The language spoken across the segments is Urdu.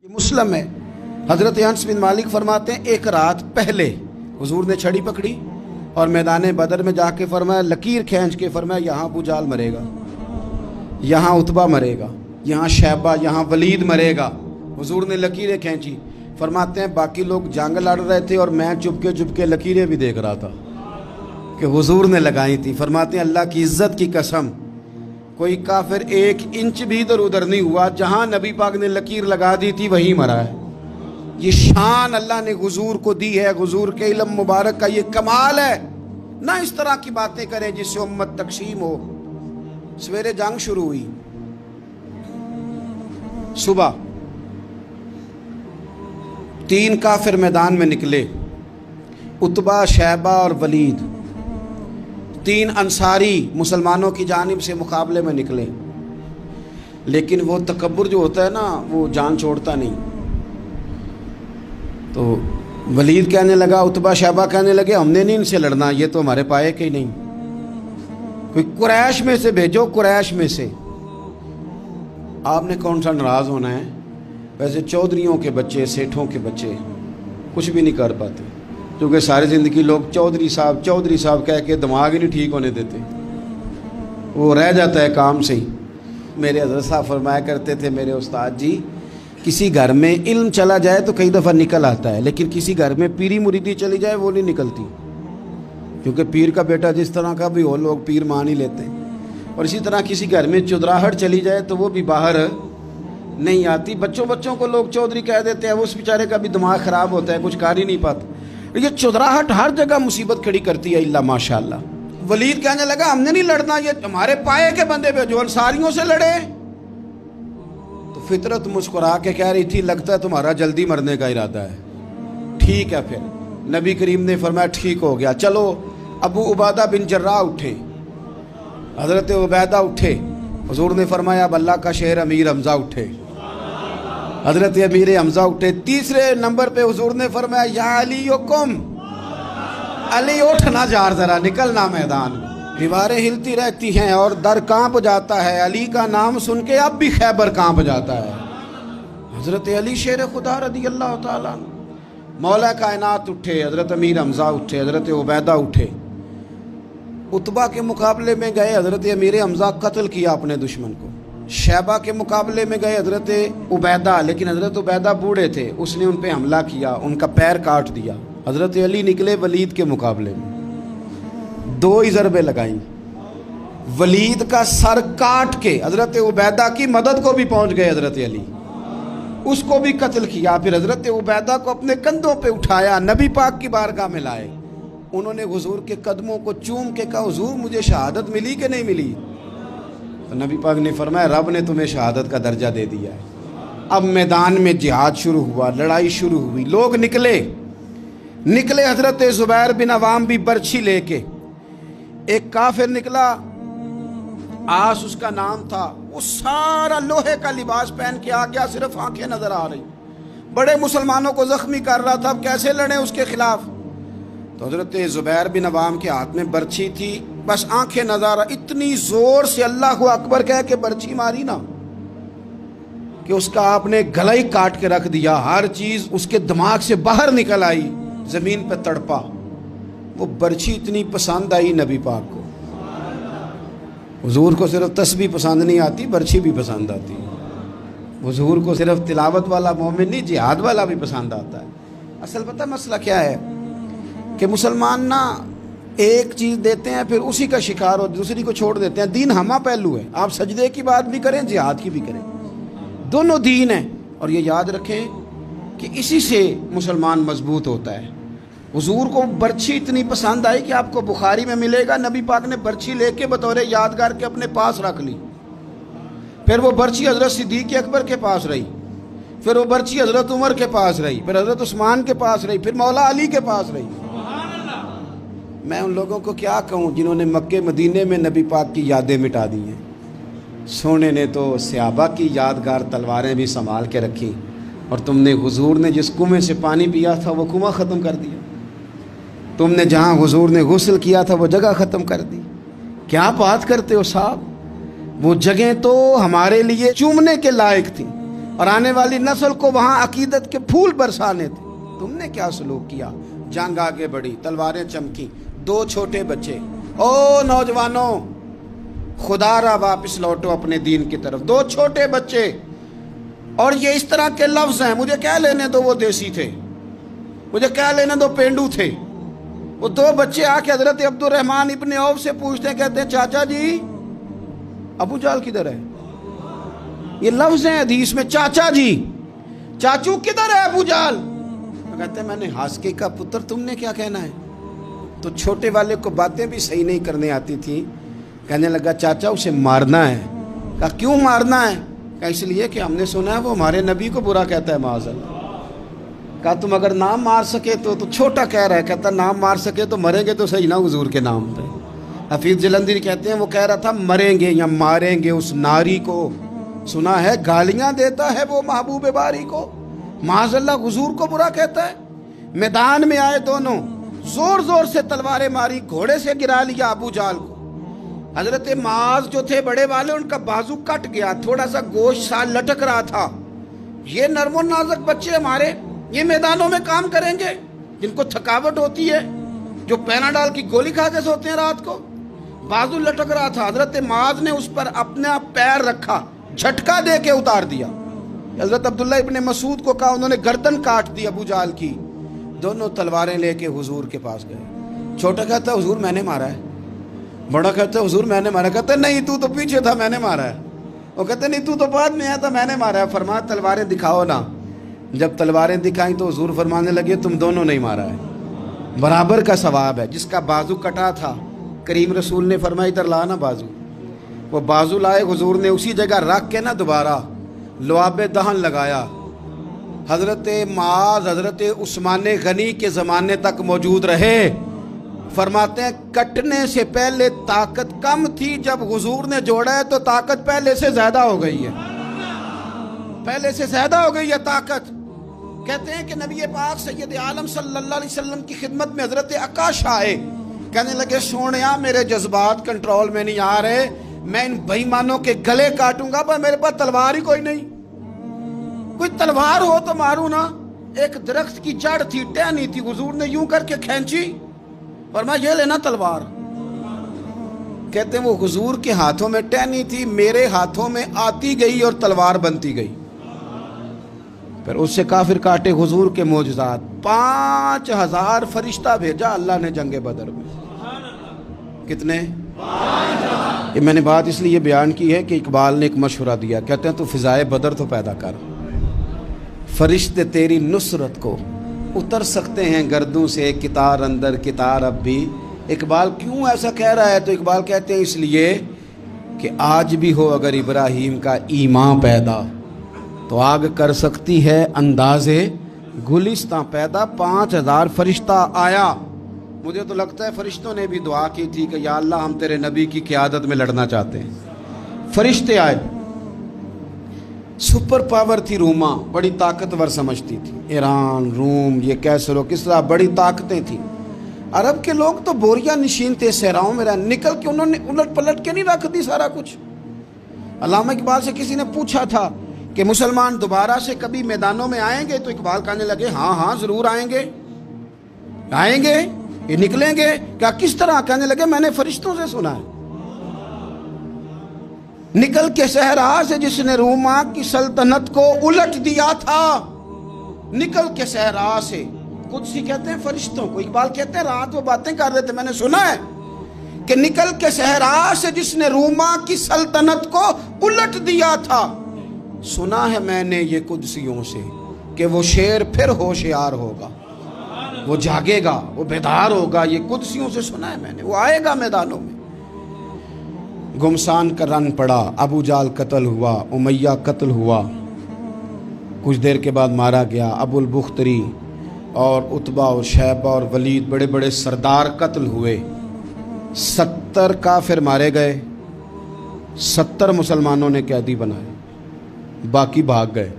مسلم ہے، حضرت انس بن مالک فرماتے ہیں ایک رات پہلے حضور نے چھڑی پکڑی اور میدان بدر میں جا کے فرمایا، لکیر کھینچ کے فرمایا یہاں ابو جہل مرے گا، یہاں عتبہ مرے گا، یہاں شیبہ، یہاں ولید مرے گا۔ حضور نے لکیریں کھینچی۔ فرماتے ہیں باقی لوگ جنگ لڑ رہے تھے اور میں چپ کے لکیریں بھی دیکھ رہا تھا کہ حضور نے لگائی تھی۔ فرماتے ہیں اللہ کی عزت کی قسم کوئی کافر 1 انچ بھی ادھر ادھر نہیں ہوا، جہاں نبی پاک نے لکیر لگا دی تھی وہیں مرا ہے۔ یہ شان اللہ نے حضور کو دی ہے، حضور کے علم مبارک کا یہ کمال ہے۔ نہ اس طرح کی باتیں کریں جس سے امت تقسیم ہو۔ سویرے جنگ شروع ہوئی، صبح 3 کافر میدان میں نکلے، عتبہ، شیبہ اور ولید۔ 3 انصاری مسلمانوں کی جانب سے مقابلے میں نکلے، لیکن وہ تکبر جو ہوتا ہے نا وہ جان چھوڑتا نہیں۔ تو ولید کہنے لگا، عتبہ شیبہ کہنے لگے ہم نے نہیں ان سے لڑنا، یہ تو ہمارے پائے کے ہی نہیں، کوئی قریش میں سے بھیجو، قریش میں سے۔ آپ نے کون سا ناراض ہونا ہے؟ ویسے چودھریوں کے بچے، سیٹھوں کے بچے کچھ بھی نہیں کر پاتے، کیونکہ ساری زندگی لوگ چودھری صاحب کہہ کے دماغ ہی نہیں ٹھیک ہونے دیتے، وہ رہ جاتا ہے کام سے ہی۔ میرے حضرت صاحب فرمایا کرتے تھے، میرے استاد جی، کسی گھر میں علم چلا جائے تو کئی دفعہ نکل آتا ہے، لیکن کسی گھر میں پیری مریدی چلی جائے وہ نہیں نکلتی، کیونکہ پیر کا بیٹا جس طرح کا بھی ہو لوگ پیر مان ہی لیتے ہیں۔ اور اسی طرح کسی گھر میں چودراہٹ چلی جائے تو وہ بھی باہر نہیں آتی۔ بچوں کو لوگ چودھری کہہ دیتے ہیں، اس بیچارے کا بھی دماغ خراب ہوتا ہے، کچھ کر ہی نہیں پاتا۔ یہ چودراہٹ ہر جگہ مصیبت کھڑی کرتی ہے، اللہ ماشاءاللہ۔ ولید کہنے لگا ہم نے نہیں لڑنا، یہ ہمارے پائے کے بندے پہ جو انصاریوں سے لڑے۔ تو فطرت مسکرا کے کہہ رہی تھی لگتا ہے تمہارا جلدی مرنے کا ارادہ ہے، ٹھیک ہے۔ پھر نبی کریم نے فرمایا ٹھیک ہو گیا، چلو۔ ابو عبیدہ بن جراح اٹھے، حضرت عبیدہ اٹھے، حضور نے فرمایا اب اللہ کا شہر امیر حمزہ اٹھے، حضرت امیر حمزہ اٹھے۔ تیسرے نمبر پہ حضور نے فرمایا یا علی یکم، علی اٹھنا جار ذرا نکلنا میدان میں۔ دیواریں ہلتی رہتی ہیں اور در کانپ جاتا ہے، علی کا نام سن کے اب بھی خیبر کانپ جاتا ہے۔ حضرت علی شیر خدا رضی اللہ تعالیٰ عنہ، مولا کائنات اٹھے، حضرت امیر حمزہ اٹھے، حضرت عبیدہ اٹھے۔ عتبہ کے مقابلے میں گئے، حضرت امیر حمزہ قتل کیا اپنے دشمن کو۔ شیبہ کے مقابلے میں گئے حضرت عبیدہ، لیکن حضرت عبیدہ بوڑھے تھے، اس نے ان پہ حملہ کیا، ان کا پیر کاٹ دیا۔ حضرت علی نکلے ولید کے مقابلے میں، 2 ہی ضربیں لگائیں، ولید کا سر کاٹ کے حضرت عبیدہ کی مدد کو بھی پہنچ گئے حضرت علی، اس کو بھی قتل کیا۔ پھر حضرت عبیدہ کو اپنے کندھوں پہ اٹھایا، نبی پاک کی بارگاہ میں لائے۔ انہوں نے حضور کے قدموں کو چوم کے کہا حضور مجھے شہادت ملی کہ نہیں ملی؟ تو نبی پاک نے فرمایا رب نے تمہیں شہادت کا درجہ دے دیا ہے۔ اب میدان میں جہاد شروع ہوا، لڑائی شروع ہوئی، لوگ نکلے۔ حضرت زبیر بن عوام بھی برچھی لے کے، ایک کافر نکلا، آس اس کا نام تھا، وہ سارا لوہے کا لباس پہن کے آ گیا، صرف آنکھیں نظر آ رہی، بڑے مسلمانوں کو زخمی کر رہا تھا، اب کیسے لڑیں اس کے خلاف؟ تو حضرت زبیر بن عوام کے ہاتھ میں برچھی تھی، بس آنکھیں نظر، اتنی زور سے اللہ اکبر کہہ کے برچھی ماری نا کہ اس کا آپ نے گلا ہی کاٹ کے رکھ دیا، ہر چیز اس کے دماغ سے باہر نکل آئی، زمین پہ تڑپا۔ وہ برچھی اتنی پسند آئی نبی پاک کو، حضور کو صرف تسبیح پسند نہیں آتی، برچھی بھی پسند آتی۔ حضور کو صرف تلاوت والا مومن نہیں، جہاد والا بھی پسند آتا ہے۔ اصل پتہ مسئلہ کیا ہے کہ مسلمان نا ایک چیز دیتے ہیں پھر اسی کا شکار ہو، دوسری کو چھوڑ دیتے ہیں۔ دین ہمہ پہلو ہے، آپ سجدے کی بات بھی کریں، جہاد کی بھی کریں، دونوں دین ہیں۔ اور یہ یاد رکھیں کہ اسی سے مسلمان مضبوط ہوتا ہے۔ حضور کو برچھی اتنی پسند آئی کہ آپ کو بخاری میں ملے گا نبی پاک نے برچھی لے کے بطور یادگار کے اپنے پاس رکھ لی، پھر وہ برچھی حضرت صدیق اکبر کے پاس رہی، پھر وہ برچھی حضرت عمر کے پاس رہی، پھر حضرت عثمان کے پاس رہی، پھر مولا علی کے پاس رہی۔ میں ان لوگوں کو کیا کہوں جنہوں نے مکے مدینے میں نبی پاک کی یادیں مٹا دی ہیں۔ سونے نے تو صحابہ کی یادگار تلواریں بھی سنبھال کے رکھی، اور تم نے حضور نے جس کنویں سے پانی پیا تھا وہ کنواں ختم کر دیا، تم نے جہاں حضور نے غسل کیا تھا وہ جگہ ختم کر دی۔ کیا بات کرتے ہو صاحب، وہ جگہیں تو ہمارے لیے چومنے کے لائق تھیں، اور آنے والی نسل کو وہاں عقیدت کے پھول برسانے تھے. تم نے کیا سلوک کیا؟ جنگ آگے بڑھی، تلواریں چمکی، 2 چھوٹے بچے. او نوجوانوں، خدا را واپس لوٹو اپنے دین کی طرف. 2 چھوٹے بچے، اور یہ اس طرح کے لفظ ہیں. مجھے کیا لینے دو وہ دیسی تھے، مجھے کیا لینے دو پینڈو تھے. وہ 2 بچے آ کے حضرت عبد الرحمن ابن عوف سے پوچھتے ہیں، کہتے ہیں چاچا جی ابو جہل کدھر ہے؟ یہ لفظ ہیں حدیث میں، چاچا جی، چاچو کدھر ہے ابو جہل؟ کہتے ہیں میں نے ہاسکے کا پتر، تم نے کیا کہنا ہے؟ تو چھوٹے والے کو باتیں بھی صحیح نہیں کرنے آتی تھی. کہنے لگا چاچا اسے مارنا ہے. کہا کیوں مارنا ہے؟ کہا اس لیے کہ ہم نے سنا ہے وہ ہمارے نبی کو برا کہتا ہے معاذ اللہ. کہا تم اگر نام مار سکے تو چھوٹا کہہ رہا ہے، کہتا نام مار سکے تو مریں گے تو صحیح نا حضور کے نام پہ. حفیظ جلندری کہتے ہیں وہ کہہ رہا تھا مریں گے یا ماریں گے اس ناری کو، سنا ہے گالیاں دیتا ہے وہ محبوب باری کو. معاذ اللہ حضور کو برا کہتا ہے. میدان میں آئے دونوں، زور زور سے تلواریں ماری، گھوڑے سے گرا لیا ابو جہل کو. حضرت معاذ جو تھے بڑے والے، ان کا بازو کٹ گیا، تھوڑا سا گوشت سا لٹک رہا تھا. یہ نرم و نازک بچے ہمارے، یہ میدانوں میں کام کریں گے، جن کو تھکاوٹ ہوتی ہے، جو پیناڈال کی گولی کھا کے سوتے ہیں رات کو. بازو لٹک رہا تھا. حضرت معاذ نے اس پر اپنا پیر رکھا، جھٹکا دے کے اتار دیا. حضرت عبداللہ ابن مسعود کو کہا، انہوں نے گردن کاٹ دی ابو جہل کی. دونوں تلواریں لے کے حضور کے پاس گئے. چھوٹا کہتا ہے حضور میں نے مارا ہے. بڑا کہتا ہے حضور میں نے مارا. کہتا ہے نہیں تو پیچھے تھا، میں نے مارا ہے. وہ کہتے نہیں تو بعد میں آیا تھا، میں نے مارا ہے. فرمایا تلواریں دکھاؤ نا. جب تلواریں دکھائیں تو حضور فرمانے لگے تم دونوں نہیں مارا ہے، برابر کا ثواب ہے. جس کا بازو کٹا تھا کریم رسول نے فرمایا ادھر لا نا بازو. وہ بازو لائے، حضور نے اسی جگہ رکھ کے نا دوبارہ لعاب دہن لگایا. حضرت معاذ حضرت عثمان غنی کے زمانے تک موجود رہے. فرماتے ہیں کٹنے سے پہلے طاقت کم تھی، جب حضور نے جوڑا ہے تو طاقت پہلے سے زیادہ ہو گئی ہے، پہلے سے زیادہ ہو گئی ہے طاقت. کہتے ہیں کہ نبی پاک سید عالم صلی اللہ علیہ وسلم کی خدمت میں حضرت عکاش آئے. کہنے لگے سونیا میرے جذبات کنٹرول میں نہیں آ رہے، میں ان بے ایمانوں کے گلے کاٹوں گا، پر میرے پاس تلوار ہی کوئی نہیں. کوئی تلوار ہو تو ماروں نا. ایک درخت کی جڑ تھی، ٹہنی تھی، حضور نے یوں کر کے کھینچی، فرمایا یہ لینا تلوار. کہتے ہیں وہ حضور کے ہاتھوں میں ٹہنی تھی، میرے ہاتھوں میں آتی گئی اور تلوار بنتی گئی. پھر اس سے کافر کاٹے حضور کے معجزات. 5000 فرشتہ بھیجا اللہ نے جنگ بدر میں. کتنے؟ یہ میں نے بات اس لیے بیان کی ہے کہ اقبال نے ایک مشورہ دیا. کہتے ہیں تو فضائے بدر تو پیدا کر، فرشتے تیری نصرت کو اتر سکتے ہیں گردوں سے، کتار اندر کتار اب بھی. اقبال کیوں ایسا کہہ رہا ہے؟ تو اقبال کہتے ہیں اس لیے کہ آج بھی ہو اگر ابراہیم کا ایمان پیدا تو آگ کر سکتی ہے انداز گلستاں پیدا. 5000 فرشتہ آیا. مجھے تو لگتا ہے فرشتوں نے بھی دعا کی تھی کہ یا اللہ ہم تیرے نبی کی قیادت میں لڑنا چاہتے ہیں. فرشتے آئے. سپر پاور تھی روما، بڑی طاقتور سمجھتی تھی. ایران، روم، یہ کیسر و کسرا بڑی طاقتیں تھیں. عرب کے لوگ تو بوریا نشین تھے، صحراؤں میں رہ نکل کے انہوں نے الٹ پلٹ کے نہیں رکھ دی سارا کچھ. علامہ اقبال سے کسی نے پوچھا تھا کہ مسلمان دوبارہ سے کبھی میدانوں میں آئیں گے؟ تو اقبال کہنے لگے ہاں ہاں ضرور آئیں گے، آئیں گے، یہ نکلیں گے. کیا کس طرح؟ کہنے لگے میں نے فرشتوں سے سنا ہے. نکل کے صحرا سے جس نے روما کی سلطنت کو الٹ دیا تھا، نکل کے صحرا سے. قدسی کہتے ہیں فرشتوں کو. اقبال کہتے ہیں رات وہ باتیں کر رہے تھے، میں نے سنا ہے کہ نکل کے صحرا سے جس نے روما کی سلطنت کو الٹ دیا تھا. سنا ہے میں نے یہ قدسیوں سے کہ وہ شیر پھر ہوشیار ہوگا، وہ جاگے گا، وہ بیدار ہوگا. یہ قدسیوں سے سنا ہے میں نے، وہ آئے گا میدانوں میں. گمسان کا رن پڑا، ابو جہل قتل ہوا، امیہ قتل ہوا. کچھ دیر کے بعد مارا گیا. ابو البختری اور عتبہ اور شیبہ اور ولید بڑے بڑے سردار قتل ہوئے. 70 کافر مارے گئے، 70 مسلمانوں نے قیدی بنائے، باقی بھاگ گئے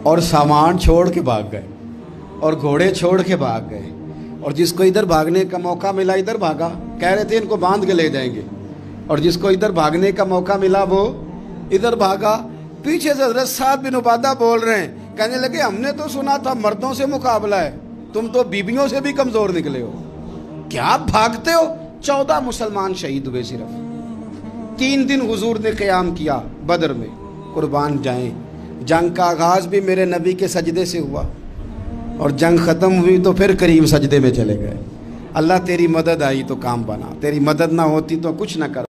اور سامان چھوڑ کے بھاگ گئے اور گھوڑے چھوڑ کے بھاگ گئے. اور جس کو ادھر بھاگنے کا موقع ملا ادھر بھاگا. کہہ رہے تھے ان کو باندھ کے لے جائیں گے، اور جس کو ادھر بھاگنے کا موقع ملا وہ ادھر بھاگا. پیچھے سے حضرت سعد بن عبادہ بول رہے ہیں، کہنے لگے ہم نے تو سنا تھا مردوں سے مقابلہ ہے، تم تو بیویوں سے بھی کمزور نکلے ہو، کیا بھاگتے ہو؟ 14 مسلمان شہید ہوئے صرف، 3 دن حضور نے قیام کیا بدر میں، قربان جائیں۔ جنگ کا آغاز بھی میرے نبی کے سجدے سے ہوا، اور جنگ ختم ہوئی تو پھر کریم سجدے میں چلے گئے۔ اللہ تیری مدد آئی تو کام بنا، تیری مدد نہ ہوتی تو کچھ نہ کر